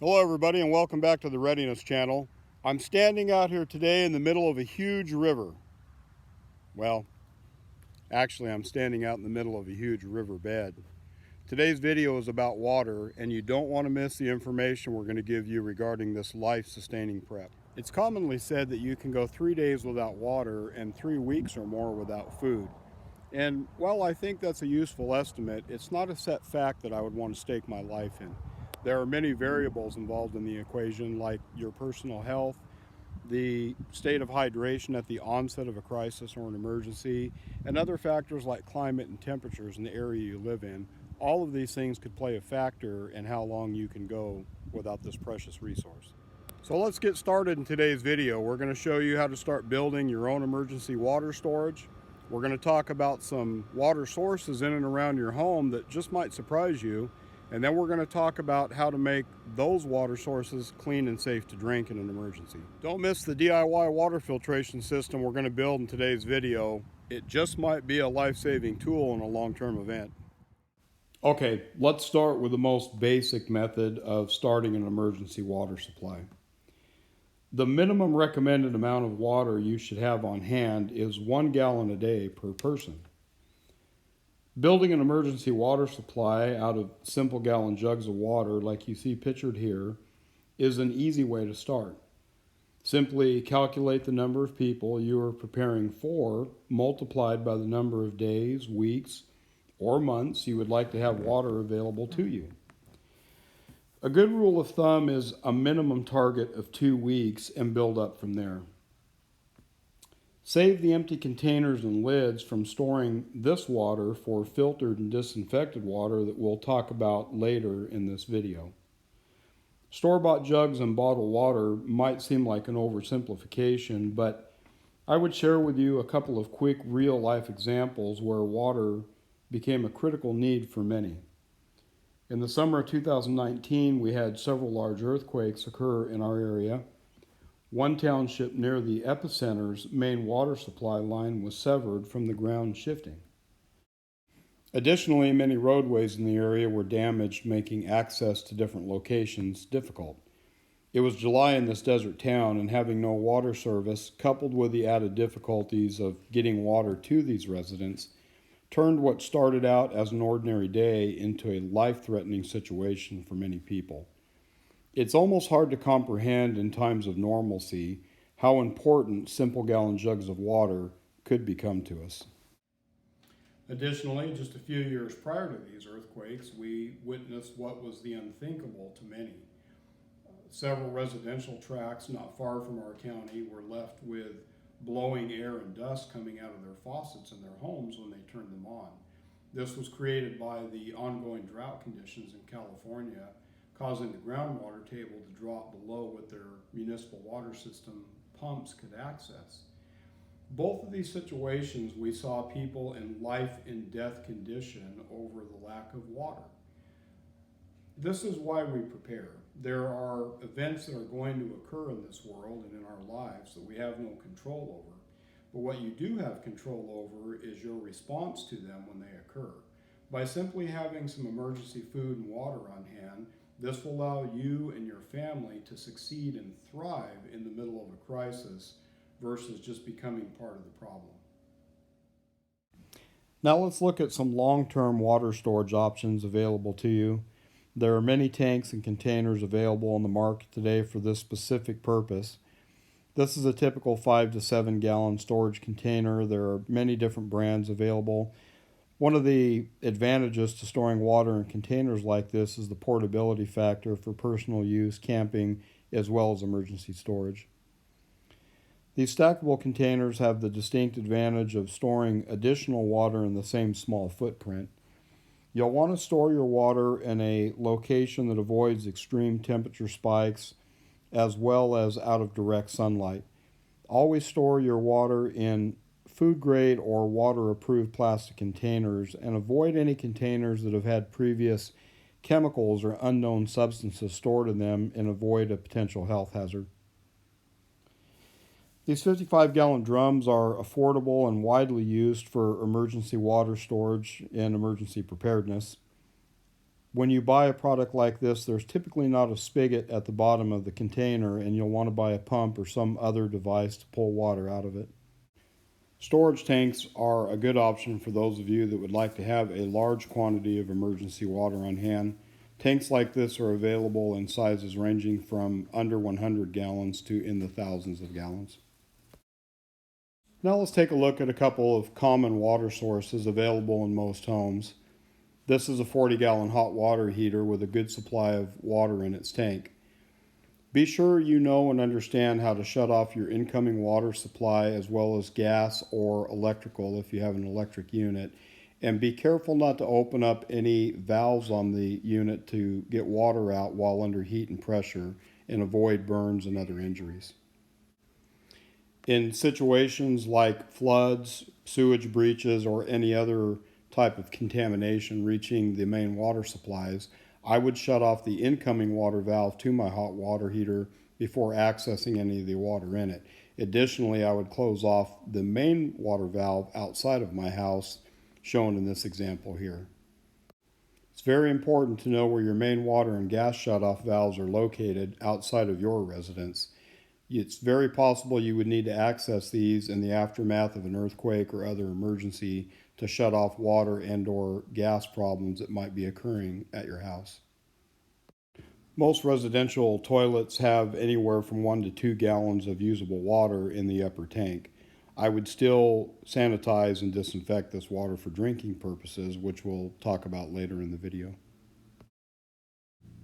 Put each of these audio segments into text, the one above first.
Hello everybody and welcome back to the Readiness Channel. I'm standing out here today in the middle of a huge river. Well, actually I'm standing out in the middle of a huge riverbed. Today's video is about water, and you don't want to miss the information we're going to give you regarding this life-sustaining prep. It's commonly said that you can go 3 days without water and 3 weeks or more without food. And while I think that's a useful estimate, it's not a set fact that I would want to stake my life in. There are many variables involved in the equation, like your personal health, the state of hydration at the onset of a crisis or an emergency, and other factors like climate and temperatures in the area you live in. All of these things could play a factor in how long you can go without this precious resource. So let's get started in today's video. We're going to show you how to start building your own emergency water storage. We're going to talk about some water sources in and around your home that just might surprise you. And then we're going to talk about how to make those water sources clean and safe to drink in an emergency. Don't miss the DIY water filtration system we're going to build in today's video. It just might be a life-saving tool in a long-term event. Okay, let's start with the most basic method of starting an emergency water supply. The minimum recommended amount of water you should have on hand is 1 gallon a day per person. Building an emergency water supply out of simple gallon jugs of water, like you see pictured here, is an easy way to start. Simply calculate the number of people you are preparing for, multiplied by the number of days, weeks, or months you would like to have water available to you. A good rule of thumb is a minimum target of 2 weeks and build up from there. Save the empty containers and lids from storing this water for filtered and disinfected water that we'll talk about later in this video. Store-bought jugs and bottled water might seem like an oversimplification, but I would share with you a couple of quick real-life examples where water became a critical need for many. In the summer of 2019, we had several large earthquakes occur in our area. One township near the epicenter's main water supply line was severed from the ground shifting. Additionally, many roadways in the area were damaged, making access to different locations difficult. It was July in this desert town, and having no water service, coupled with the added difficulties of getting water to these residents, turned what started out as an ordinary day into a life-threatening situation for many people. It's almost hard to comprehend in times of normalcy how important simple gallon jugs of water could become to us. Additionally, just a few years prior to these earthquakes, we witnessed what was the unthinkable to many. Several residential tracts not far from our county were left with blowing air and dust coming out of their faucets in their homes when they turned them on. This was created by the ongoing drought conditions in California, causing the groundwater table to drop below what their municipal water system pumps could access. Both of these situations, we saw people in life and death condition over the lack of water. This is why we prepare. There are events that are going to occur in this world and in our lives that we have no control over. But what you do have control over is your response to them when they occur. By simply having some emergency food and water on hand, this will allow you and your family to succeed and thrive in the middle of a crisis versus just becoming part of the problem. Now let's look at some long-term water storage options available to you. There are many tanks and containers available on the market today for this specific purpose. This is a typical 5 to 7 gallon storage container. There are many different brands available. One of the advantages to storing water in containers like this is the portability factor for personal use, camping, as well as emergency storage. These stackable containers have the distinct advantage of storing additional water in the same small footprint. You'll want to store your water in a location that avoids extreme temperature spikes as well as out of direct sunlight. Always store your water in food grade or water approved plastic containers, and avoid any containers that have had previous chemicals or unknown substances stored in them, and avoid a potential health hazard. These 55-gallon drums are affordable and widely used for emergency water storage and emergency preparedness. When you buy a product like this, there's typically not a spigot at the bottom of the container, and you'll want to buy a pump or some other device to pull water out of it. Storage tanks are a good option for those of you that would like to have a large quantity of emergency water on hand. Tanks like this are available in sizes ranging from under 100 gallons to in the thousands of gallons. Now let's take a look at a couple of common water sources available in most homes. This is a 40-gallon hot water heater with a good supply of water in its tank. Be sure you know and understand how to shut off your incoming water supply as well as gas or electrical if you have an electric unit. And be careful not to open up any valves on the unit to get water out while under heat and pressure and avoid burns and other injuries. In situations like floods, sewage breaches, or any other type of contamination reaching the main water supplies, I would shut off the incoming water valve to my hot water heater before accessing any of the water in it. Additionally, I would close off the main water valve outside of my house, shown in this example here. It's very important to know where your main water and gas shutoff valves are located outside of your residence. It's very possible you would need to access these in the aftermath of an earthquake or other emergency to shut off water and/or gas problems that might be occurring at your house. Most residential toilets have anywhere from 1 to 2 gallons of usable water in the upper tank. I would still sanitize and disinfect this water for drinking purposes, which we'll talk about later in the video.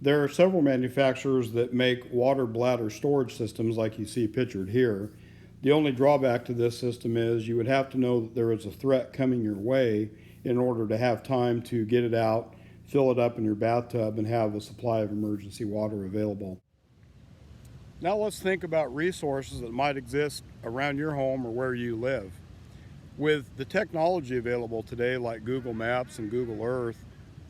There are several manufacturers that make water bladder storage systems like you see pictured here. The only drawback to this system is you would have to know that there is a threat coming your way in order to have time to get it out, fill it up in your bathtub, and have a supply of emergency water available. Now let's think about resources that might exist around your home or where you live. With the technology available today like Google Maps and Google Earth,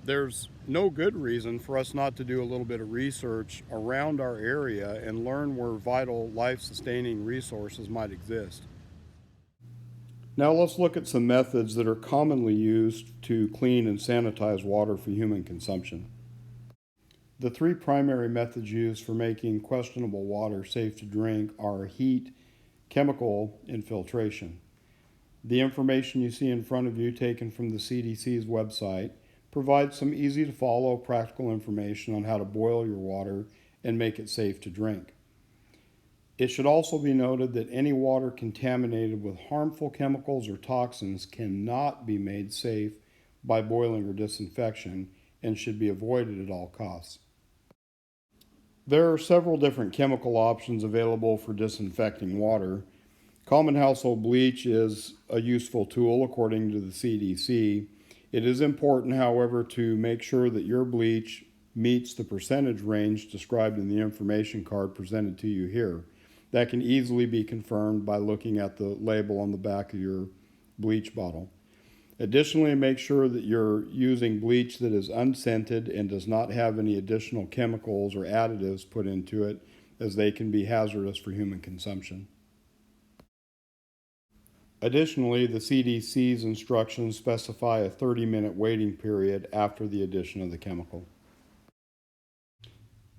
there's no good reason for us not to do a little bit of research around our area and learn where vital life-sustaining resources might exist. Now let's look at some methods that are commonly used to clean and sanitize water for human consumption. The three primary methods used for making questionable water safe to drink are heat, chemical, and filtration. The information you see in front of you, taken from the CDC's website, provides some easy to follow practical information on how to boil your water and make it safe to drink. It should also be noted that any water contaminated with harmful chemicals or toxins cannot be made safe by boiling or disinfection and should be avoided at all costs. There are several different chemical options available for disinfecting water. Common household bleach is a useful tool according to the CDC. It is important, however, to make sure that your bleach meets the percentage range described in the information card presented to you here. That can easily be confirmed by looking at the label on the back of your bleach bottle. Additionally, make sure that you're using bleach that is unscented and does not have any additional chemicals or additives put into it, as they can be hazardous for human consumption. Additionally, the CDC's instructions specify a 30-minute waiting period after the addition of the chemical.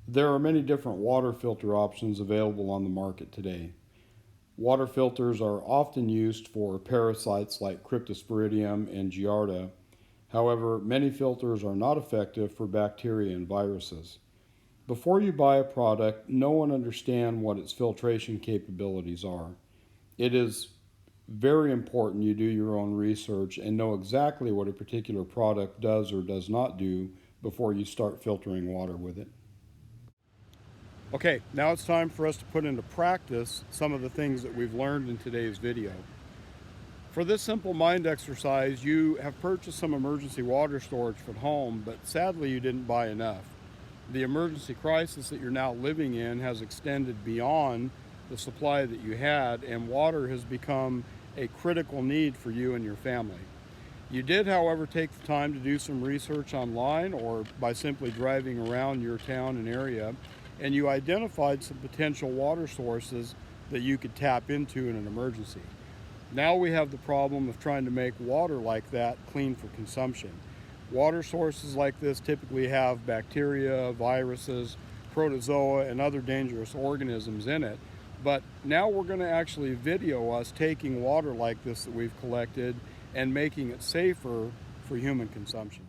There are many different water filter options available on the market today. Water filters are often used for parasites like Cryptosporidium and Giardia. However, many filters are not effective for bacteria and viruses. Before you buy a product, know and understand what its filtration capabilities are. It is very important you do your own research and know exactly what a particular product does or does not do before you start filtering water with it. Okay, now it's time for us to put into practice some of the things that we've learned in today's video. For this simple mind exercise, you have purchased some emergency water storage for home, but sadly you didn't buy enough. The emergency crisis that you're now living in has extended beyond the supply that you had, and water has become a critical need for you and your family. You did, however, take the time to do some research online or by simply driving around your town and area, and you identified some potential water sources that you could tap into in an emergency. Now we have the problem of trying to make water like that clean for consumption. Water sources like this typically have bacteria, viruses, protozoa, and other dangerous organisms in it. But now we're going to actually video us taking water like this that we've collected and making it safer for human consumption.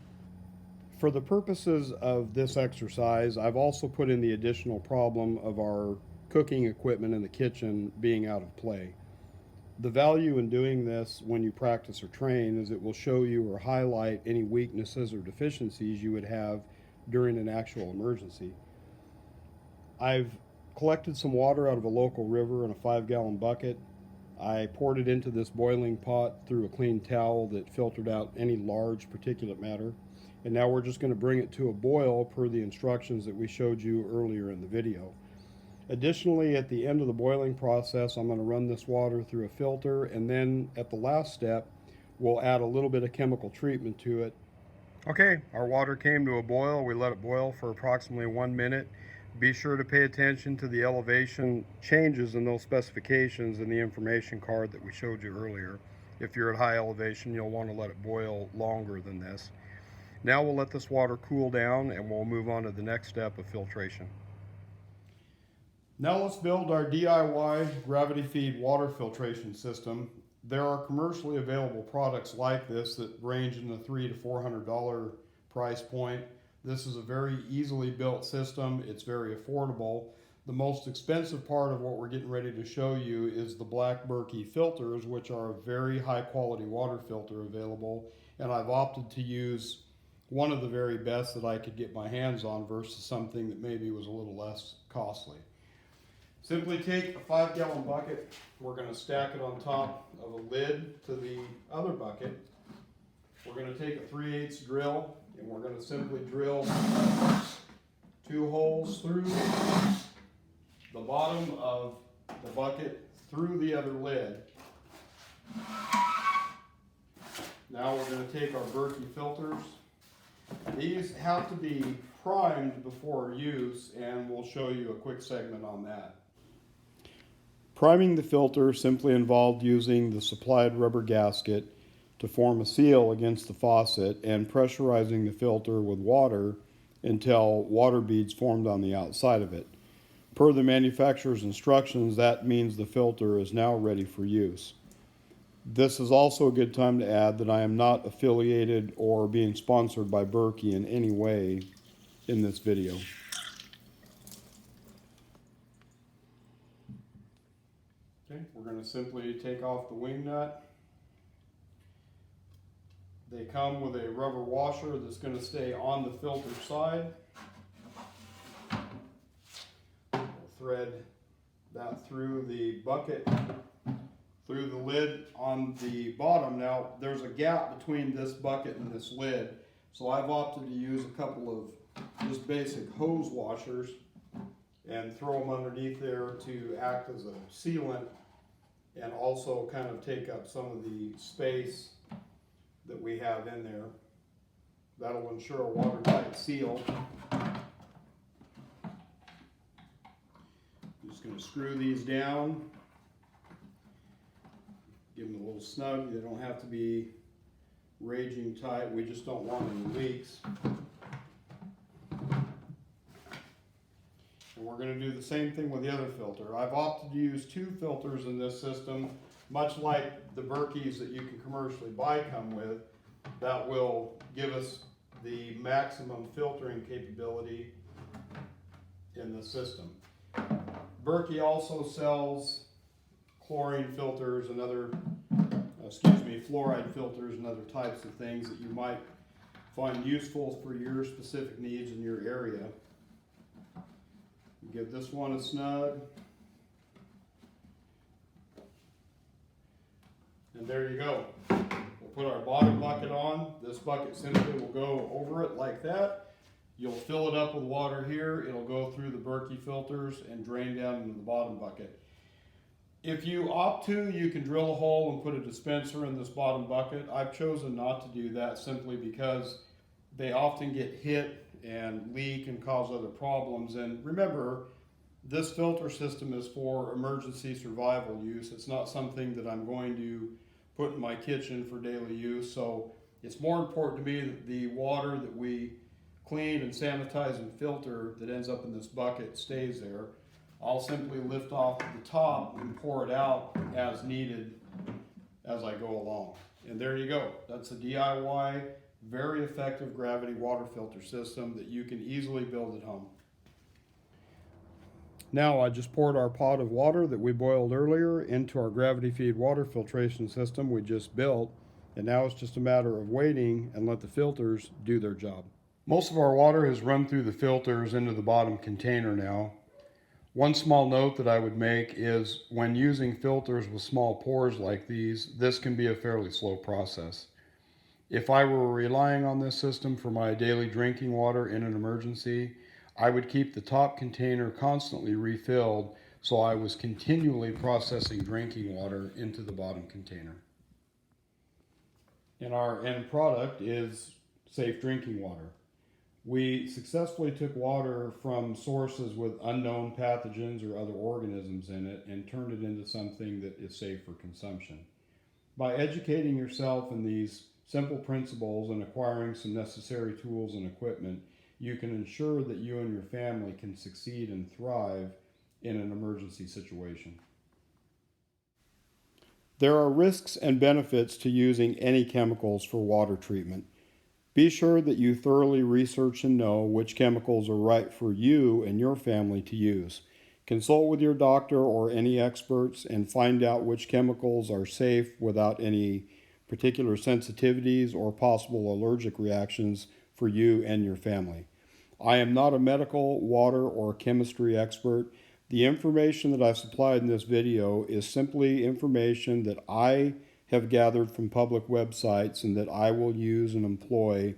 For the purposes of this exercise, I've also put in the additional problem of our cooking equipment in the kitchen being out of play. The value in doing this when you practice or train is it will show you or highlight any weaknesses or deficiencies you would have during an actual emergency. I've collected some water out of a local river in a 5-gallon bucket. I poured it into this boiling pot through a clean towel that filtered out any large particulate matter. And now we're just going to bring it to a boil per the instructions that we showed you earlier in the video. Additionally, at the end of the boiling process, I'm going to run this water through a filter, and then at the last step, we'll add a little bit of chemical treatment to it. Okay, our water came to a boil. We let it boil for approximately 1 minute. Be sure to pay attention to the elevation changes in those specifications in the information card that we showed you earlier. If you're at high elevation, you'll want to let it boil longer than this. Now we'll let this water cool down and we'll move on to the next step of filtration. Now let's build our DIY gravity feed water filtration system. There are commercially available products like this that range in the $300 to $400 price point. This is a very easily built system. It's very affordable. The most expensive part of what we're getting ready to show you is the black Berkey filters, which are a very high quality water filter available. And I've opted to use one of the very best that I could get my hands on versus something that maybe was a little less costly. Simply take a 5-gallon bucket. We're going to stack it on top of a lid to the other bucket. We're going to take a 3/8 drill and we're going to simply drill 2 holes through the bottom of the bucket through the other lid. Now we're going to take our Berkey filters. These have to be primed before use, and we'll show you a quick segment on that. Priming the filter simply involved using the supplied rubber gasket to form a seal against the faucet and pressurizing the filter with water until water beads formed on the outside of it. Per the manufacturer's instructions, that means the filter is now ready for use. This is also a good time to add that I am not affiliated or being sponsored by Berkey in any way in this video. Okay, we're going to simply take off the wing nut. They come with a rubber washer that's going to stay on the filter side. We'll thread that through the bucket, through the lid on the bottom. Now there's a gap between this bucket and this lid, so I've opted to use a couple of just basic hose washers and throw them underneath there to act as a sealant and also kind of take up some of the space that we have in there. That'll ensure a watertight seal. I'm just going to screw these down, give them a little snug. They don't have to be raging tight. We just don't want any leaks. And we're going to do the same thing with the other filter. I've opted to use 2 filters in this system, much like the Berkeys that you can commercially buy come with, that will give us the maximum filtering capability in the system. Berkey also sells chlorine filters and other, fluoride filters and other types of things that you might find useful for your specific needs in your area. Give this one a snug. And there you go. We'll put our bottom bucket on. This bucket simply will go over it like that. You'll fill it up with water here. It'll go through the Berkey filters and drain down into the bottom bucket. If you opt to, you can drill a hole and put a dispenser in this bottom bucket. I've chosen not to do that simply because they often get hit and leak and cause other problems. And remember, this filter system is for emergency survival use. It's not something that I'm going to put in my kitchen for daily use. So It's more important to me that the water that we clean and sanitize and filter that ends up in this bucket stays there. I'll simply lift off the top and pour it out as needed as I go along. And there you go. That's a DIY, very effective gravity water filter system that you can easily build at home. Now I just poured our pot of water that we boiled earlier into our gravity feed water filtration system we just built, and now it's just a matter of waiting and let the filters do their job. Most of our water has run through the filters into the bottom container now. One small note that I would make is when using filters with small pores like these, this can be a fairly slow process. If I were relying on this system for my daily drinking water in an emergency, I would keep the top container constantly refilled so I was continually processing drinking water into the bottom container. And our end product is safe drinking water. We successfully took water from sources with unknown pathogens or other organisms in it and turned it into something that is safe for consumption. By educating yourself in these simple principles and acquiring some necessary tools and equipment, you can ensure that you and your family can succeed and thrive in an emergency situation. There are risks and benefits to using any chemicals for water treatment. Be sure that you thoroughly research and know which chemicals are right for you and your family to use. Consult with your doctor or any experts and find out which chemicals are safe without any particular sensitivities or possible allergic reactions for you and your family. I am not a medical, water, or chemistry expert. The information that I've supplied in this video is simply information that I have gathered from public websites and that I will use and employ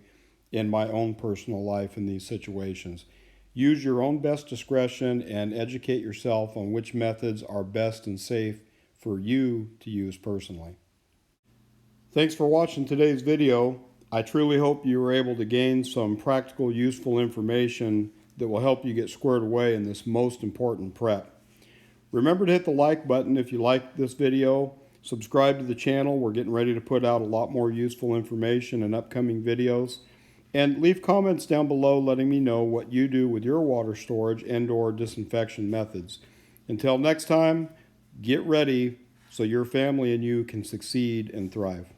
in my own personal life in these situations. Use your own best discretion and educate yourself on which methods are best and safe for you to use personally. Thanks for watching today's video. I truly hope you were able to gain some practical, useful information that will help you get squared away in this most important prep. Remember to hit the like button if you liked this video. Subscribe to the channel. We're getting ready to put out a lot more useful information in upcoming videos. And leave comments down below letting me know what you do with your water storage and/or disinfection methods. Until next time, get ready so your family and you can succeed and thrive.